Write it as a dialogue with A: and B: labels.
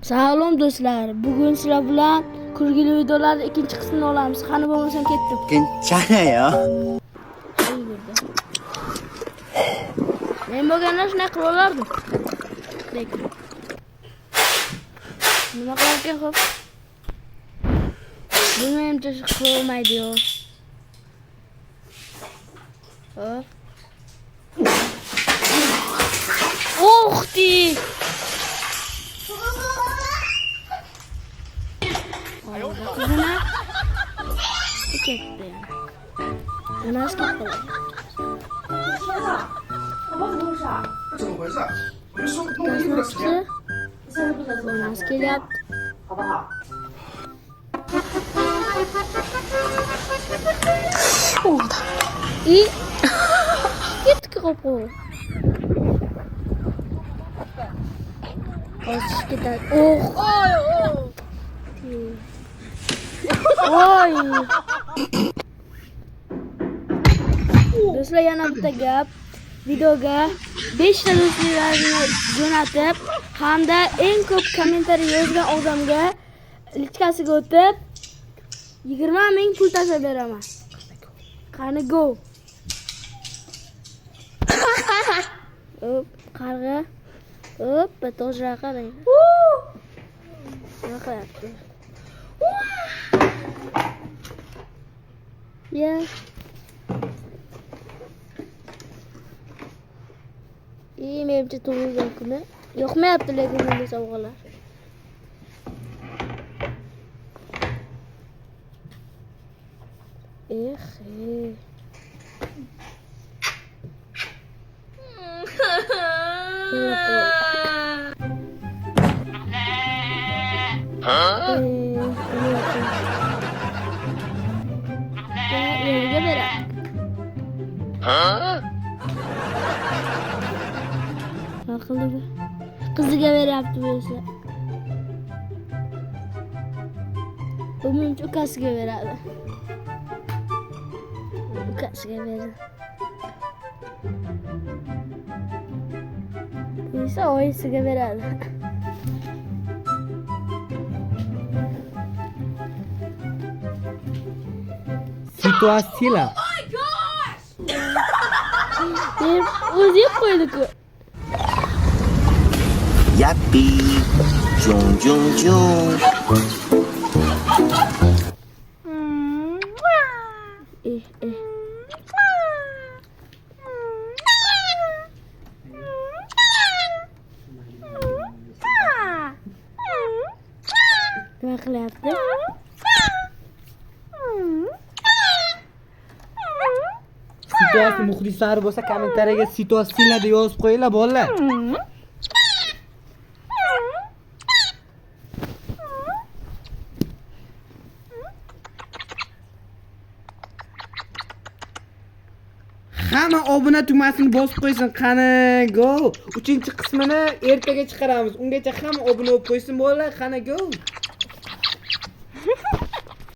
A: Salom do'stlar. Bugun sizlar bilan kulgili videolarning ikkinchi qismini olamiz. Qani bo'lmasam ketdim.
B: Kenchana ya.
A: Men bo'lganda shunday qilib olardim. Lekin nima qilarkan xo'p? Bu menimcha qilmaydi-yu. Hop. O'xti! Kızına ketdi yani. Unas ketdi.
C: 怎么回事？我就说弄衣服的时间，
A: Unas kelyapti.
C: 好不好？
A: I ketdi qo'po. Qochish ketadi. Oy. Do'stlar, yana bitta gap. Videoga 5 ta do'stlarni jo'natib, hamda eng ko'p kommentariy yozgan odamga lichkasiga o'tib 20 ming pul tashlab beraman. Qani go. Hop, qarg'a. Hop, bitta qarang. Nima qilyapti? Ya. Menimcha tug'ilgan kuni yoqmayapti lekin bunday sovg'alar. Yerga beradi. Aqlli. Qiziga beryapti bo'lsa. Bu menimcha ukasiga beradi. Ukasiga beradi. Bu esa oyisiga beradi.
B: Situatsiya.
A: O'zi yeb qo'ydi-ku.
B: Yappi. Jung jung jung.
A: Nima qilyapti?
D: Situatsiya muxlislari bo'lsa kommentariyaga situatsiyalar deb yozib qo'yinglar bolalar. Hamma obuna tugmasini bosib qo'ysin. Qani go. 3-qismini ertaga chiqaramiz. Ungacha hamma obuna bo'lib qo'ysin bolalar. Qani go.